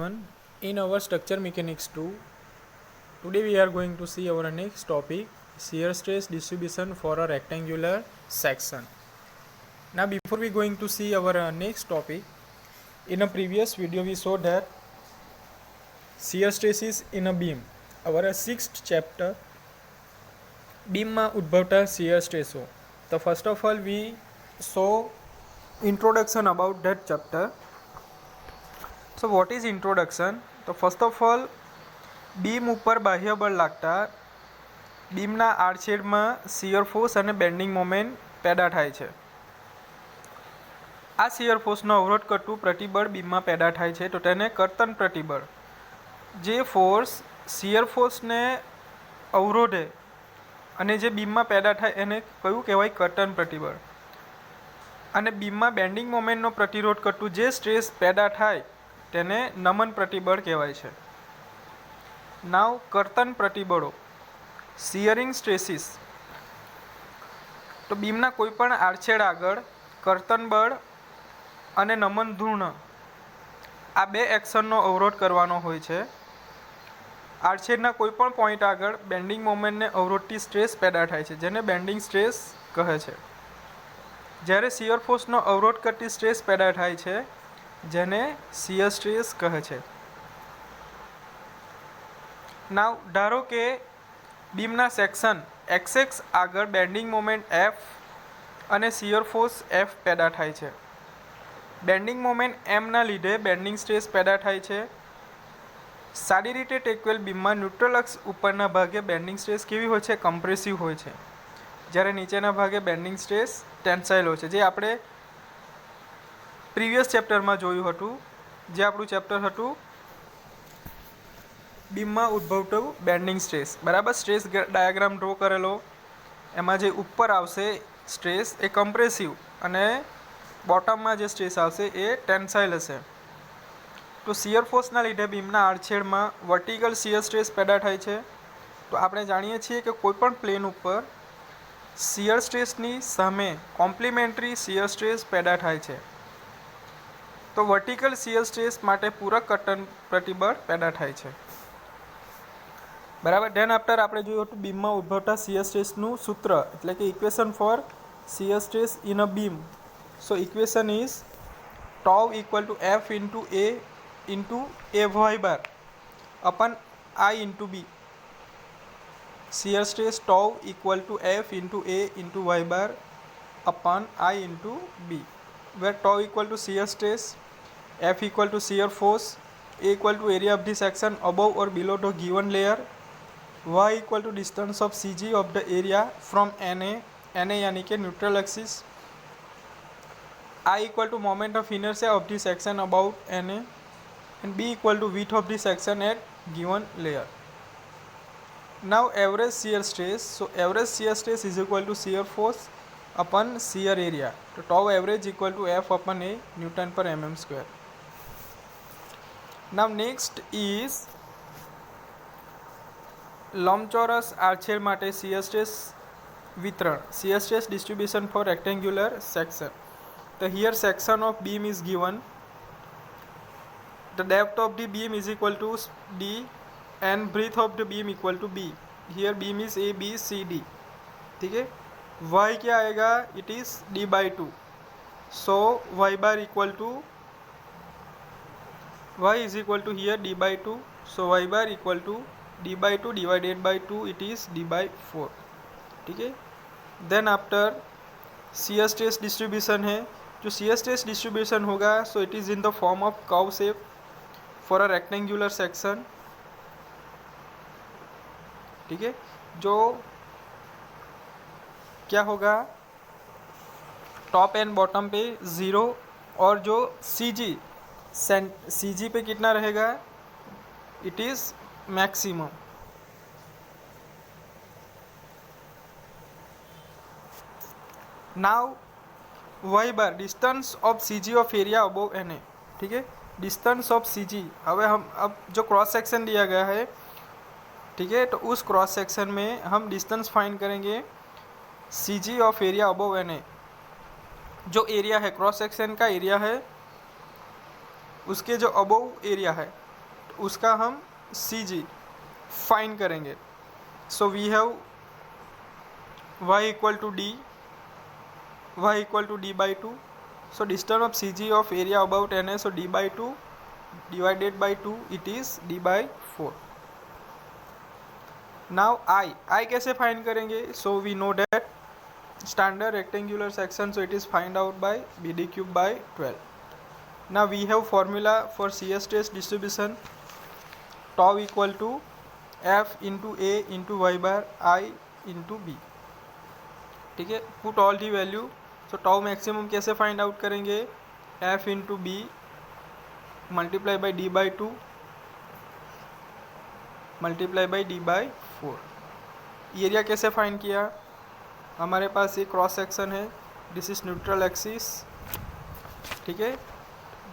everyone. In our structure mechanics 2, today we are going to see our next topic, shear stress distribution for a rectangular section. Now before we going to see our next topic, in a previous video we saw that shear stress is in a beam. Our sixth chapter, beam માં ઉદ્ભવતા shear stress. So first of all we saw introduction about that chapter. So what is introduction? તો first of all beam ઉપર બાહ્ય બળ લાગતા બીમના આડછેદમાં shear force અને bending moment પેદા થાય છે. આ શિયર ફોર્સનો અવરોધ કરતું પ્રતિબળ બીમમાં પેદા થાય છે તો તેને કર્તન પ્રતિબળ. જે ફોર્સ શિયર ફોર્સને અવરોધે અને જે બીમમાં પેદા થાય એને કયું કહેવાય? કર્તન પ્રતિબળ. અને બીમમાં બેન્ડિંગ મોમેન્ટનો પ્રતિરોધ કરતું જે સ્ટ્રેસ પેદા થાય તેને નમન પ્રતિબળ કહેવાય છે. નાવ કર્તન પ્રતિબળો, શિયરિંગ સ્ટ્રેસીસ. તો બીમના કોઈપણ આડછેદ આગળ કર્તન બળ અને નમન ધૂર્ણ આ બે એક્શનનો અવરોધ કરવાનો હોય છે. આડછેદના કોઈપણ પોઈન્ટ આગળ બેન્ડિંગ મોમેન્ટને અવરોધતી સ્ટ્રેસ પેદા થાય છે જેને બેન્ડિંગ સ્ટ્રેસ કહે છે. જ્યારે શિયર ફોર્સનો અવરોધ કરતી સ્ટ્રેસ પેદા થાય છે જેને શિયર સ્ટ્રેસ કહે છે. નાવ ધારો કે બીમના સેક્શન એક્સ આગળ બેન્ડિંગ મોમેન્ટ એફ અને શિયર ફોર્સ એફ પેદા થાય છે. બેન્ડિંગ મોમેન્ટ એમના લીધે બેન્ડિંગ સ્ટ્રેસ પેદા થાય છે. સારી રીતે ટેકવેલ બીમમાં ન્યુટ્રલ અક્ષ ઉપરના ભાગે બેન્ડિંગ સ્ટ્રેસ કેવી હોય છે? કમ્પ્રેસિવ હોય છે. જ્યારે નીચેના ભાગે બેન્ડિંગ સ્ટ્રેસ ટેન્સાઇલ હોય છે, જે આપણે પ્રીવિયસ ચેપ્ટરમાં જોયું હતું, જે આપણું ચેપ્ટર હતું બીમમાં ઉદ્ભવતું બેન્ડિંગ સ્ટ્રેસ. બરાબર, સ્ટ્રેસ ડાયાગ્રામ ડ્રો કરેલો, એમાં જે ઉપર આવશે સ્ટ્રેસ એ કમ્પ્રેસિવ અને બોટમમાં જે સ્ટ્રેસ આવશે એ ટેન્સાઇલ હશે. તો શિયર ફોર્સના લીધે બીમના આડછેદમાં વર્ટિકલ શિયર સ્ટ્રેસ પેદા થાય છે. તો આપણે જાણીએ છીએ કે કોઈપણ પ્લેન ઉપર શિયર સ્ટ્રેસની સામે કોમ્પ્લિમેન્ટરી શિયર સ્ટ્રેસ પેદા થાય છે. તો વર્ટિકલ શિયર સ્ટ્રેસ માટે પૂરક કર્તન પ્રતિબળ પેદા થાય છે. બરાબર. ધેન આફ્ટર આપણે જોયું હતું બીમમાં ઉદ્ભવતા શિયર સ્ટ્રેસનું સૂત્ર, એટલે કે equation for shear stress in a beam. So equation is tau equal to F into A y bar upon I into B. Shear stress tau equal to F into A into y bar upon I into B, where tau equal to shear stress, F equal to shear force, A equal to area of the section above or below the given layer, y equal to distance of CG of the area from NA यानी कि neutral axis, I equal to moment of inertia of the section about NA, and B equal to width of the section at given layer. Now average shear stress. So average shear stress is equal to shear force upon shear area. So tau average equal to F upon A Newton per mm square. Now next is લંબચોરસ આડછેદ માટે shear stress વિતરણ, shear stress distribution for rectangular section. So here section of beam is given. The depth of the beam is equal to D and breadth of the beam equal to B. Here beam is A, B, C, D. ठीक है. Y क्या आएगा? It is D by 2. So y bar equal to y is equal to here D by 2. So y bar equal to D by 2 divided by 2, it is D by 4. ठीक है. Then after shear stress distribution है, जो shear stress distribution होगा so it is in the form of curve shape for a rectangular section. ठीक है. जो क्या होगा, टॉप एंड बॉटम पे 0 और जो CG पे कितना रहेगा? It is maximum. Now y bar distance of CG of area above NA. ठीक है. डिस्टेंस ऑफ CG, हमें हम अब जो क्रॉस सेक्शन दिया गया है, ठीक है, तो उस क्रॉस सेक्शन में हम डिस्टेंस फाइंड करेंगे CG of area above NA. जो एरिया है क्रॉस सेक्शन का एरिया है उसके जो अबोव एरिया है उसका हम सी जी फाइंड करेंगे. So we have y equal to D, y equal to D by two. So distance of C G of area about N है. So D by two divided by two it is D by four. Now I कैसे find करेंगे. So we know that standard rectangular section, so it is find out by bd cube by 12. Now we have formula for shear stress distribution. Tau equal to f into a into y bar I into b. ठीक है, put all the value. So tau maximum कैसे find out करेंगे. f into b multiply by d by two multiply by d by four. Area कैसे find किया. हमारे पास ये cross section है. This is neutral axis. ठीक है,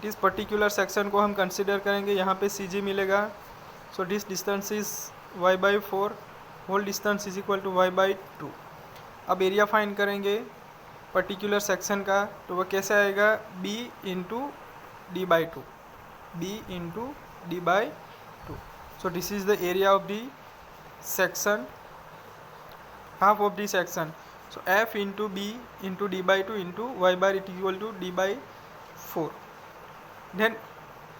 दिस पर्टिकुलर सेक्शन को हम कंसिडर करेंगे. यहाँ पे सी जी मिलेगा. So this distance is y by four. Whole distance is equal to y by two. अब एरिया फाइंड करेंगे पर्टिकुलर सेक्शन का. तो वह कैसे आएगा. B into d by two. B into d by two. So this is the area of the section, half of the section. So f into b into d by 2 into y bar it equal to d by 4. Then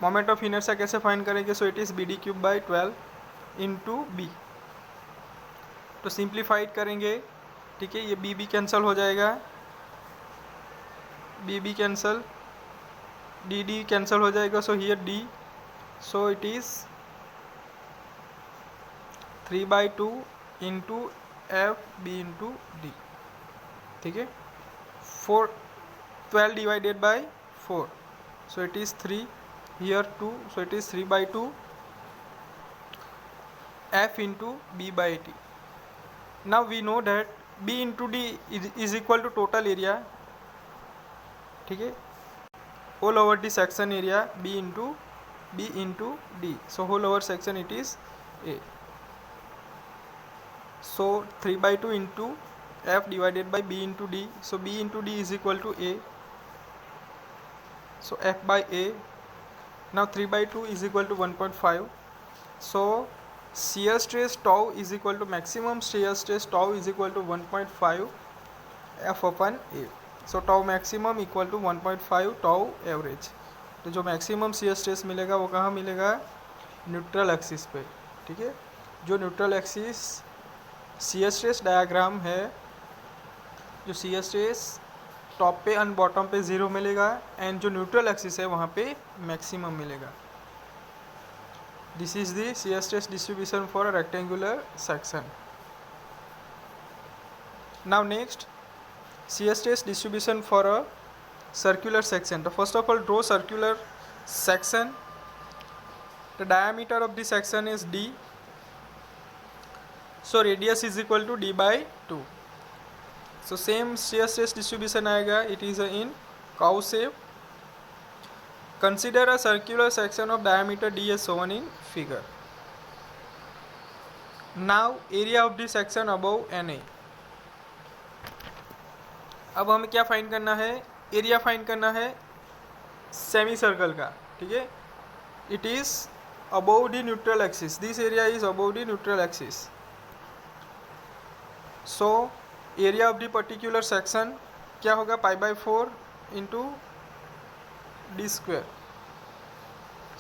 moment of inertia कैसे find करेंगे. So it is bd cube by 12 into b. तो simplified करेंगे. ठीक है, ये B भी cancel हो जाएगा. बी भी कैंसिल, डी डी कैंसिल हो जाएगा. So here d. So it is 3 by two into f b into d. ठीक है, 12 divided by 4. So it is 3 here 2. So it is 3 by two f into b by t. Now we know that b into d is equal to total area. ठीक है, whole over the section area b into d. So whole over section it is A. So 3 by two into f divided by b into d. So b into d is equal to a. So f by a. Now 3 by 2 is equal to 1.5. So shear stress tau is equal to maximum shear stress tau is equal to 1.5 f upon a. So tau maximum equal to 1.5 tau average. तो जो maximum shear stress मिलेगा वो कहाँ मिलेगा. Neutral axis पे. ठीक है, जो neutral axis shear stress diagram है, जो shear stress टॉप पे एंड बॉटम पे ज़ीरो मिलेगा एंड जो न्यूट्रल एक्सिस है वहाँ पे मैक्सिमम मिलेगा. This is the shear stress distribution for a rectangular section. Now next shear stress distribution for a circular section. तो first of all draw circular section. The diameter of the section is d. So radius is equal to d by two. So same shear stress distribution आएगा. It is in cow shape. Consider a circular section of diameter d as shown in figure. Now area of the section above NA. अब हमें क्या find करना है. Area find करना है semi circle का. ठीक है, it is above the neutral axis. This area is above the neutral axis. So area of the particular section क्या होगा. Pi by 4 into d square.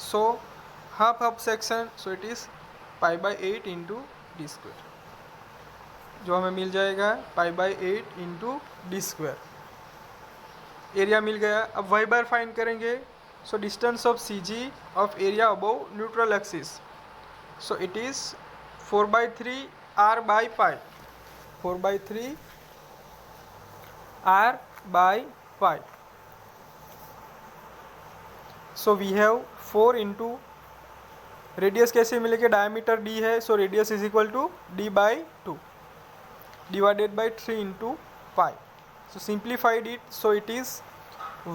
So half of section. So it is pi by 8 into d square, जो हमें मिल जाएगा pi by 8 into d square. Area मिल गया. अब y bar find करेंगे. So distance of C G of area above neutral axis. So it is 4 by 3 r by pi. 4 by 3 r by pi. So we have 4 into radius कैसे मिलेगा. Diameter d है. So radius is equal to d by 2 divided by 3 into pi. So simplified it. So it is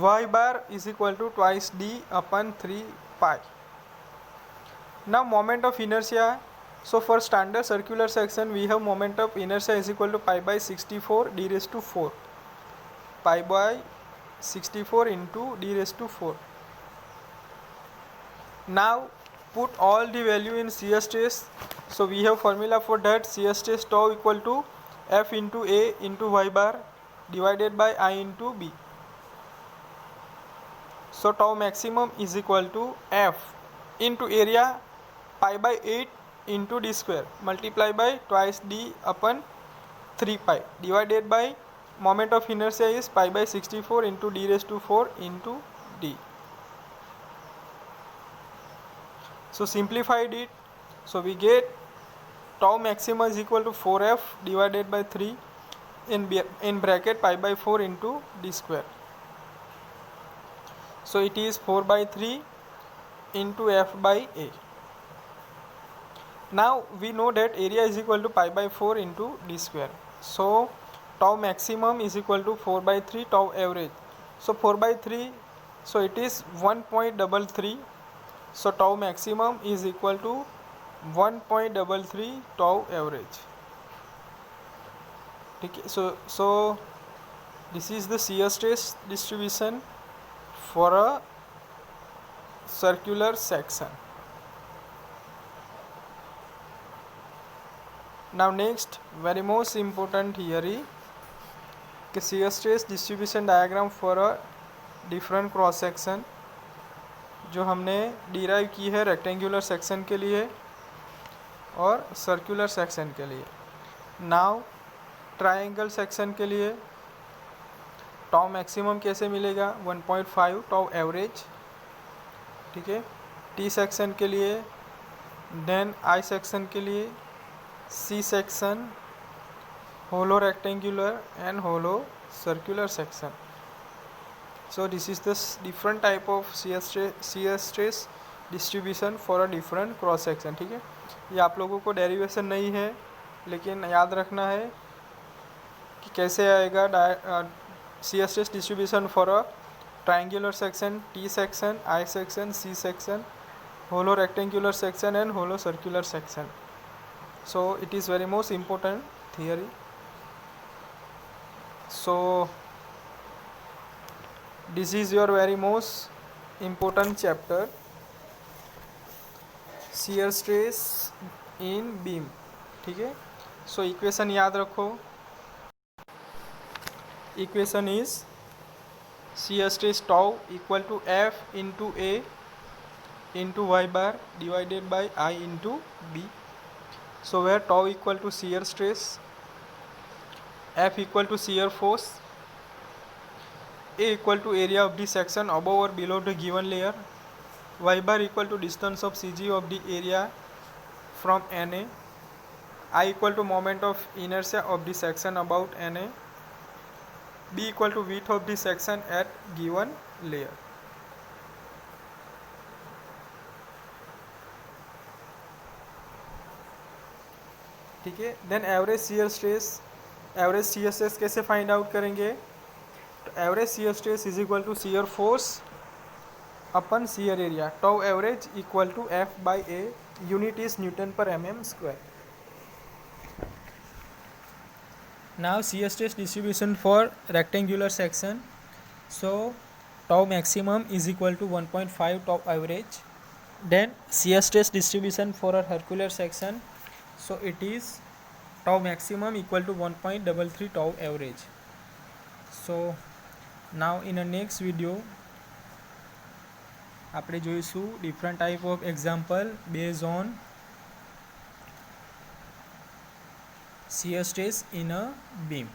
y bar is equal to twice d upon 3 pi. Now moment of inertia. So for standard circular section we have moment of inertia is equal to pi by 64 d raised to 4. Pi by 64 into d raised to 4. Now put all the value in shear stress. So we have formula for that. Shear stress tau equal to F into A into y bar divided by I into B. So tau maximum is equal to F into area pi by 8 into d square multiply by twice d upon 3 pi divided by moment of inertia is pi by 64 into d raised to 4 into d. So simplified it, so we get tau maxima is equal to 4f divided by 3 in bracket pi by 4 into d square. So it is 4 by 3 into f by a. Now we know that area is equal to pi by 4 into d square. So tau maximum is equal to 4 by 3 tau average. So 4 by 3, so it is 1.33. So tau maximum is equal to 1.33 tau average. Okay, so this is the shear stress distribution for a circular section. Now next, very most important theory, कि shear stress distribution diagram for a different cross section जो हमने derive की है rectangular section के लिए और circular section के लिए. नाउ ट्रायंगल सेक्शन के लिए टाउ मैक्सिमम कैसे मिलेगा 1.5 टाउ एवरेज. ठीक है. टी सेक्शन के लिए, देन आई सेक्शन के लिए, C section, hollow rectangular and hollow circular section. So this is the different type of shear stress distribution for a different cross section. ठीक है. ये आप लोगों को डेरिवेशन नहीं है, लेकिन याद रखना है कि कैसे आएगा shear stress distribution for a triangular section, T section, I section, C section, hollow rectangular section and hollow circular section. So it is very most important theory. So this is your very most important chapter, shear stress in beam. ठीक है. So equation याद रखो. Equation is shear stress tau equal to F into A into y bar divided by I into B. So where tau equal to shear stress, F equal to shear force, A equal to area of the section above or below the given layer, y bar equal to distance of CG of the area from NA, I equal to moment of inertia of the section about NA, B equal to width of the section at given layer. ठीक है. Then average shear stress कैसे find out करेंगे. Average shear stress is equal to shear force upon shear area. tau average equal to F by A, unit is Newton per mm square. Now shear stress distribution for rectangular section. So tau maximum is equal to 1.5 tau average. Then shear stress distribution for a circular section. So it is tau maximum equal to 1.33 tau average. So now in a next video આપણે જોઈશું different type of example based on shear stress in a beam.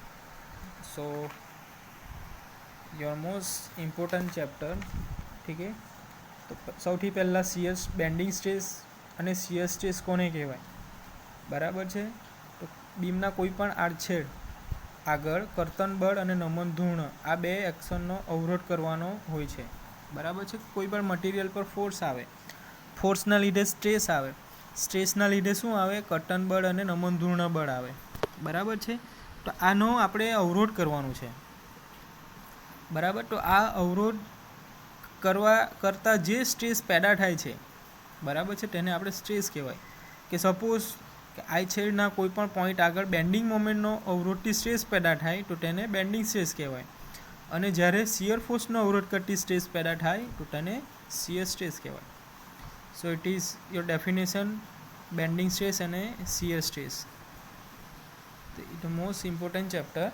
So your most important chapter. ठीक है. તો સૌથી પહેલાં shear bending stress અને shear stress કોને કહેવાય, બરાબર છે. તો બીમના કોઈ પણ આડછેદ આગળ કર્તન બળ અને નમન ધૂર્ણ આ બે એક્શનનો અવરોધ કરવાનો હોય છે, બરાબર છે. કોઈ પણ મટીરિયલ પર ફોર્સ આવે, ફોર્સના લીધે સ્ટ્રેસ આવે, સ્ટ્રેસના લીધે શું આવે, કર્તન બળ અને નમન ધૂર્ણ બળ આવે, બરાબર છે. તો આનો આપણે અવરોધ કરવાનું છે, બરાબર. તો આ અવરોધ કરતાં જે સ્ટ્રેસ પેદા થાય છે, બરાબર છે, તેને આપણે સ્ટ્રેસ કહેવાય. કે સપોઝ કે આ છેડના કોઈ પણ પોઈન્ટ આગળ બેન્ડિંગ મોમેન્ટનો અવરોધથી સ્ટ્રેસ પેદા થાય તો તેને બેન્ડિંગ સ્ટ્રેસ કહેવાય. અને જ્યારે શિયર ફોર્સનો અવરોધ કરતી સ્ટ્રેસ પેદા થાય તો તેને શિયર સ્ટ્રેસ કહેવાય. So it is your definition, bending stress and a shear stress. The most important chapter.